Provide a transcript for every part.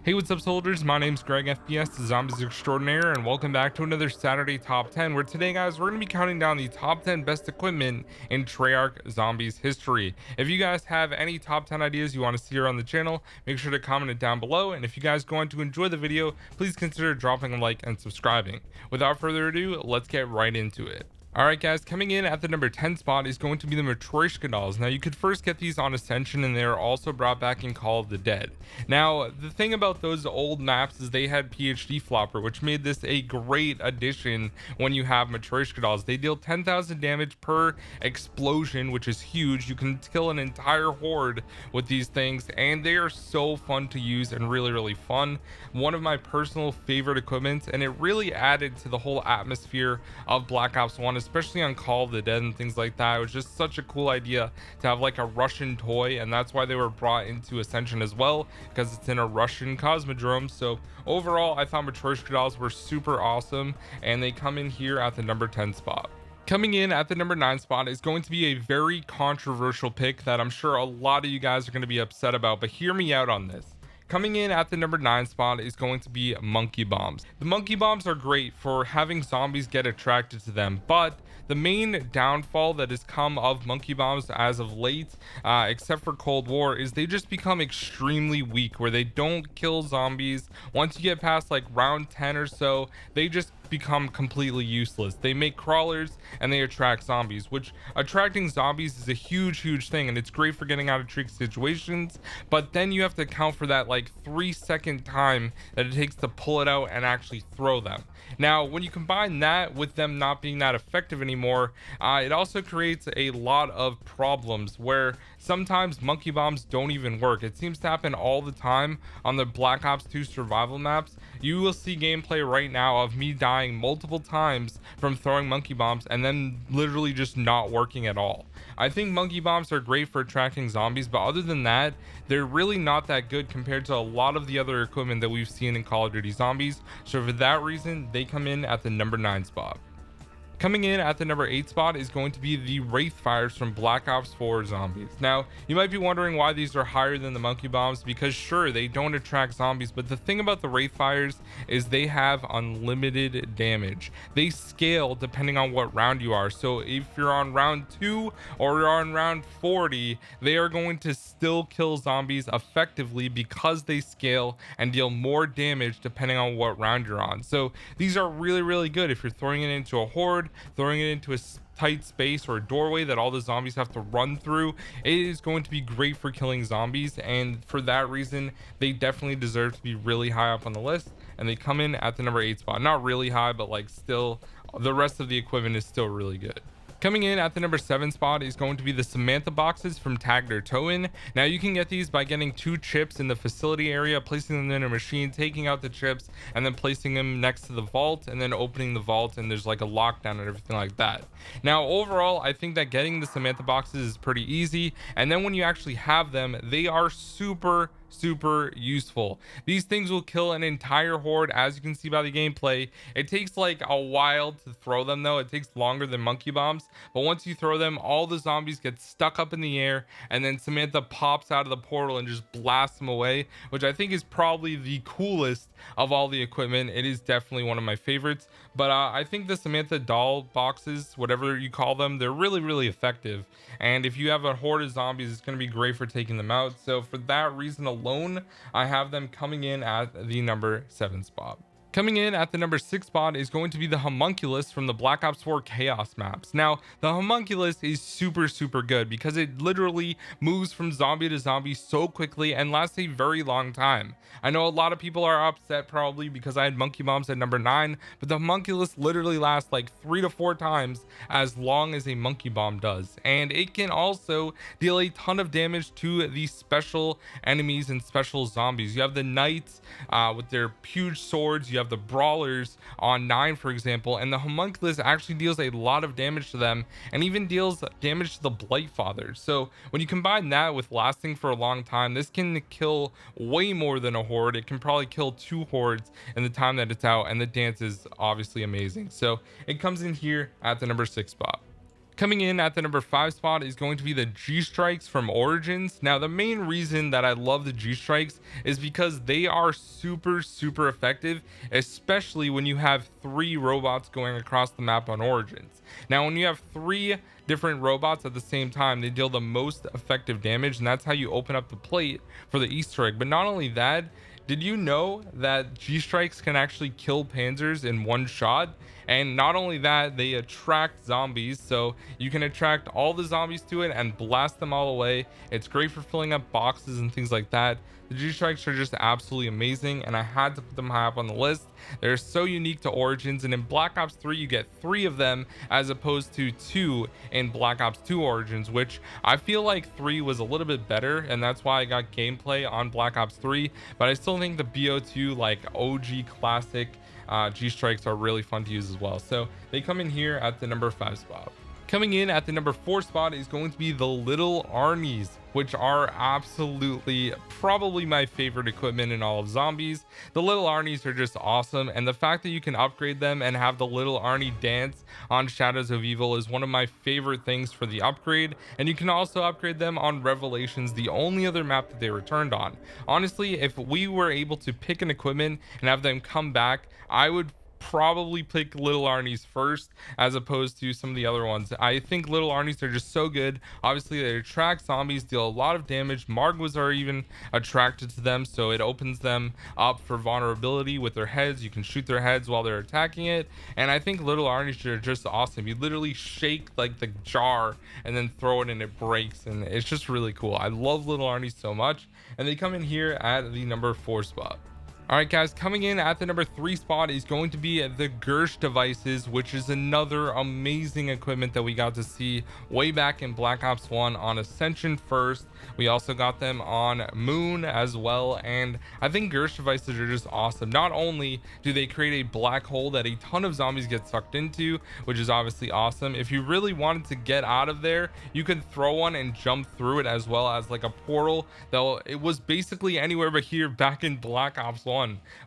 Hey, what's up soldiers? My name's GregFPS, the Zombies Extraordinaire, and welcome back to another Saturday Top 10, where today guys, we're going to be counting down the top 10 best equipment in Treyarch Zombies history. If you guys have any top 10 ideas you want to see here on the channel, make sure to comment it down below, and if you guys going to enjoy the video, please consider dropping a like and subscribing. Without further ado, let's get right into it. Alright guys, coming in at the number 10 spot is going to be the matriarch dolls. Now you could first get these on Ascension, and they're also brought back in Call of the Dead. Now the thing about those old maps is they had PhD flopper, which made this a great addition. When you have matriarch dolls, they deal 10,000 damage per explosion, which is huge. You can kill an entire horde with these things, and they are so fun to use and really fun. One of my personal favorite equipments, and it really added to the whole atmosphere of Black Ops 1, especially on Call of the Dead and things like that. It was just such a cool idea to have like a Russian toy, and that's why they were brought into Ascension as well, because it's in a Russian cosmodrome. So overall, I thought matriarch dolls were super awesome, and they come in here at the number 10 spot. Coming in at the number 9 spot is going to be a very controversial pick that I'm sure a lot of you guys are going to be upset about, but hear me out on this. Coming in at the number 9 spot is going to be monkey bombs. The monkey bombs are great for having zombies get attracted to them, but the main downfall that has come of monkey bombs as of late, except for Cold War, is they just become extremely weak, where they don't kill zombies. Once you get past like round 10 or so, they just become completely useless. They make crawlers and they attract zombies, which attracting zombies is a huge thing, and it's great for getting out of tricky situations, but then you have to account for that like 3-second time that it takes to pull it out and actually throw them. Now when you combine that with them not being that effective anymore, it also creates a lot of problems where sometimes monkey bombs don't even work. It seems to happen all the time on the Black Ops 2 survival maps. You will see gameplay right now of me dying multiple times from throwing monkey bombs and then literally just not working at all. I think monkey bombs are great for attracting zombies, but other than that, they're really not that good compared to a lot of the other equipment that we've seen in Call of Duty Zombies. So for that reason, they come in at the number 9 spot. Coming in at the number 8 spot is going to be the Wraith fires from Black Ops 4 Zombies. Now, you might be wondering why these are higher than the monkey bombs, because sure, they don't attract zombies, but the thing about the Wraith fires is they have unlimited damage. They scale depending on what round you are. So if you're on round 2 or you're on round 40, they are going to still kill zombies effectively because they scale and deal more damage depending on what round you're on. So these are really good if you're throwing it into a horde, throwing it into a tight space or a doorway that all the zombies have to run through. It is going to be great for killing zombies, and for that reason they definitely deserve to be really high up on the list, and they come in at the number 8 spot. Not really high, but like still the rest of the equipment is still really good. Coming in at the number 7 spot is going to be the Samantha boxes from Tagged or Tow-In. Now you can get these by getting 2 chips in the facility area, placing them in a machine, taking out the chips, and then placing them next to the vault, and then opening the vault, and there's like a lockdown and everything like that. Now overall, I think that getting the Samantha boxes is pretty easy, and then when you actually have them, they are super useful. These things will kill an entire horde, as you can see by the gameplay. It takes like a while to throw them though. It takes longer than monkey bombs, but once you throw them, all the zombies get stuck up in the air, and then Samantha pops out of the portal and just blasts them away, which I think is probably the coolest of all the equipment. It is definitely one of my favorites, but I think the Samantha doll boxes, whatever you call them, they're really effective, and if you have a horde of zombies, it's going to be great for taking them out. So for that reason alone, I have them coming in at the number 7 spot. Coming in at the number 6 spot is going to be the Homunculus from the Black Ops 4 Chaos maps. Now, the Homunculus is super good because it literally moves from zombie to zombie so quickly and lasts a very long time. I know a lot of people are upset probably because I had monkey bombs at number 9, but the Homunculus literally lasts like 3 to 4 times as long as a monkey bomb does. And it can also deal a ton of damage to the special enemies and special zombies. You have the knights with their huge swords, you have the brawlers on 9 for example, and the Homunculus actually deals a lot of damage to them, and even deals damage to the Blight Fathers. So when you combine that with lasting for a long time, this can kill way more than a horde. It can probably kill 2 hordes in the time that it's out, and the dance is obviously amazing. So it comes in here at the number 6 spot. Coming in at the number 5 spot is going to be the G-Strikes from Origins. Now, the main reason that I love the G-Strikes is because they are super effective, especially when you have 3 robots going across the map on Origins. Now, when you have 3 different robots at the same time, they deal the most effective damage, and that's how you open up the plate for the Easter egg. But not only that, did you know that G-Strikes can actually kill Panzers in one shot? And not only that, they attract zombies, so you can attract all the zombies to it and blast them all away. It's great for filling up boxes and things like that. The G-Strikes are just absolutely amazing, and I had to put them high up on the list. They're so unique to Origins, and in Black Ops 3 you get 3 of them as opposed to 2 in Black Ops 2 Origins, which I feel like 3 was a little bit better, and that's why I got gameplay on Black Ops 3. But I still think the BO2 like OG classic G-Strikes are really fun to use as well. So they come in here at the number 5 spot. Coming in at the number 4 spot is going to be the Little Arnies, which are absolutely probably my favorite equipment in all of zombies. The Little Arnies are just awesome, and the fact that you can upgrade them and have the Little Arnie dance on Shadows of Evil is one of my favorite things for the upgrade. And you can also upgrade them on Revelations, the only other map that they returned on. Honestly, if we were able to pick an equipment and have them come back, I would probably pick Little Arnies first as opposed to some of the other ones. I think Little Arnies are just so good. Obviously, they attract zombies, deal a lot of damage. Margwas are even attracted to them, so it opens them up for vulnerability with their heads. You can shoot their heads while they're attacking it, and I think Little Arnies are just awesome. You literally shake like the jar and then throw it and it breaks, and it's just really cool. I love Little Arnies so much, and they come in here at the number 4 spot. All right, guys, coming in at the number 3 spot is going to be the Gersh Devices, which is another amazing equipment that we got to see way back in Black Ops 1 on Ascension first. We also got them on Moon as well, and I think Gersh Devices are just awesome. Not only do they create a black hole that a ton of zombies get sucked into, which is obviously awesome. If you really wanted to get out of there, you could throw one and jump through it, as well as like a portal, though it was basically anywhere but here back in Black Ops 1,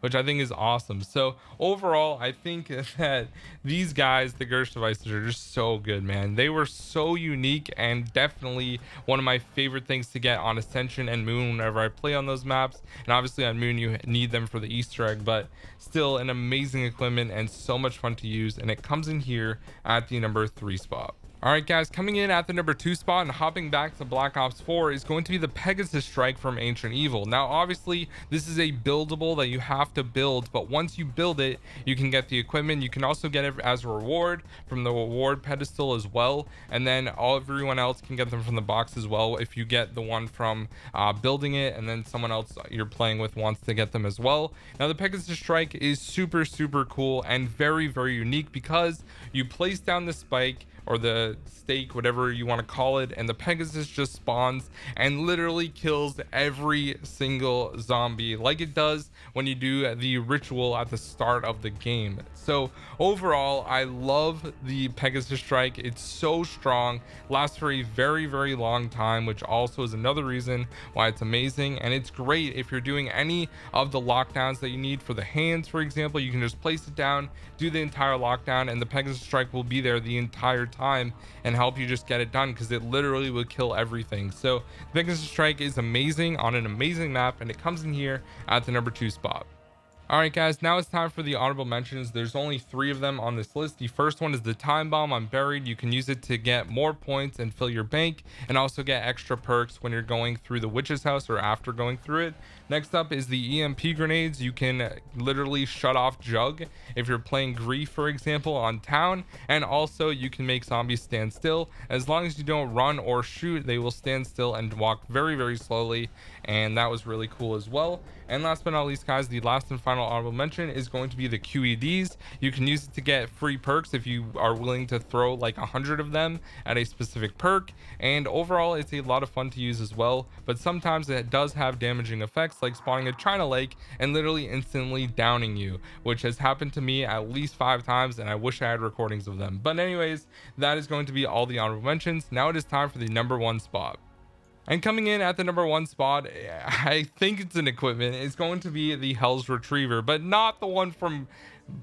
which I think is awesome. So overall, I think that these guys, the Gersh Devices, are just so good, man. They were so unique and definitely one of my favorite things to get on Ascension and Moon whenever I play on those maps. And obviously on Moon you need them for the Easter egg, but still an amazing equipment and so much fun to use, and it comes in here at the number 3 spot. All right, guys, coming in at the number 2 spot and hopping back to Black Ops 4 is going to be the Pegasus Strike from Ancient Evil. Now, obviously, this is a buildable that you have to build, but once you build it, you can get the equipment. You can also get it as a reward from the reward pedestal as well, and then everyone else can get them from the box as well if you get the one from building it, and then someone else you're playing with wants to get them as well. Now, the Pegasus Strike is super cool and very unique because you place down the spike or the stake, whatever you want to call it, and the Pegasus just spawns and literally kills every single zombie like it does when you do the ritual at the start of the game. So overall, I love the Pegasus Strike. It's so strong, lasts for a very long time, which also is another reason why it's amazing. And it's great if you're doing any of the lockdowns that you need for the hands, for example. You can just place it down, do the entire lockdown, and the Pegasus Strike will be there the entire time and help you just get it done, because it literally will kill everything. So the Pegasus Strike is amazing on an amazing map, and it comes in here at the number 2 spot. All right, guys, now it's time for the honorable mentions. There's only 3 of them on this list. The first one is the Time Bomb on Buried. You can use it to get more points and fill your bank, and also get extra perks when you're going through the witch's house or after going through it. Next up is the EMP grenades. You can literally shut off Jug if you're playing Grief, for example, on Town, and also you can make zombies stand still. As long as you don't run or shoot, they will stand still and walk very slowly, and that was really cool as well. And last but not least, guys, the last and final honorable mention is going to be the QEDs. You can use it to get free perks if you are willing to throw like 100 of them at a specific perk, and overall it's a lot of fun to use as well. But sometimes it does have damaging effects, like spawning a China Lake and literally instantly downing you, which has happened to me at least 5 times, and I wish I had recordings of them. But anyways, that is going to be all the honorable mentions. Now it is time for the number 1 spot. And coming in at the number 1 spot, I think it's an equipment. It's going to be the Hell's Retriever, but not the one from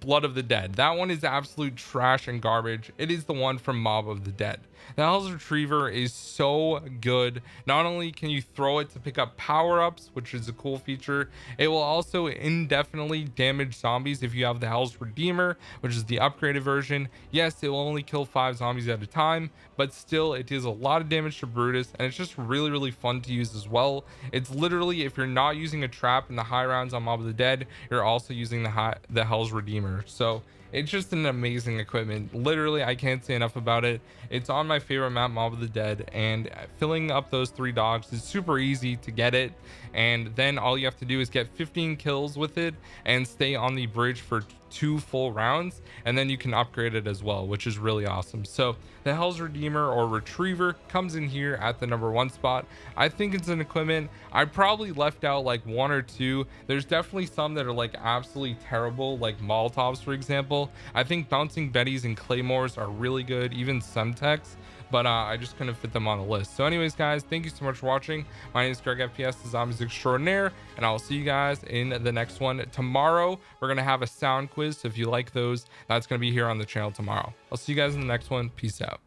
Blood of the Dead. That one is absolute trash and garbage. It is the one from Mob of the Dead. The Hell's Retriever is so good. Not only can you throw it to pick up power-ups, which is a cool feature, it will also indefinitely damage zombies if you have the Hell's Redeemer, which is the upgraded version. Yes, it will only kill 5 zombies at a time, but still it deals a lot of damage to Brutus, and it's just really fun to use as well. It's literally, if you're not using a trap in the high rounds on Mob of the Dead, you're also using the Hell's Redeemer. So it's just an amazing equipment. Literally, I can't say enough about it. It's on my favorite map, Mob of the Dead, and filling up those 3 dogs is super easy to get it. And then all you have to do is get 15 kills with it and stay on the bridge for 2 full rounds, and then you can upgrade it as well, which is really awesome. So the Hell's Redeemer or Retriever comes in here at the number 1 spot. I think it's an equipment. I probably left out like 1 or 2. There's definitely some that are like absolutely terrible, like Molotovs, for example. I think Bouncing Bettys and Claymores are really good, even Semtex, but I just couldn't fit them on the list. So anyways, guys, thank you so much for watching. My name is GregFPS, the Zombies Extraordinaire, and I'll see you guys in the next one. Tomorrow we're gonna have a sound quiz, so if you like those, that's gonna be here on the channel tomorrow. I'll see you guys in the next one. Peace out.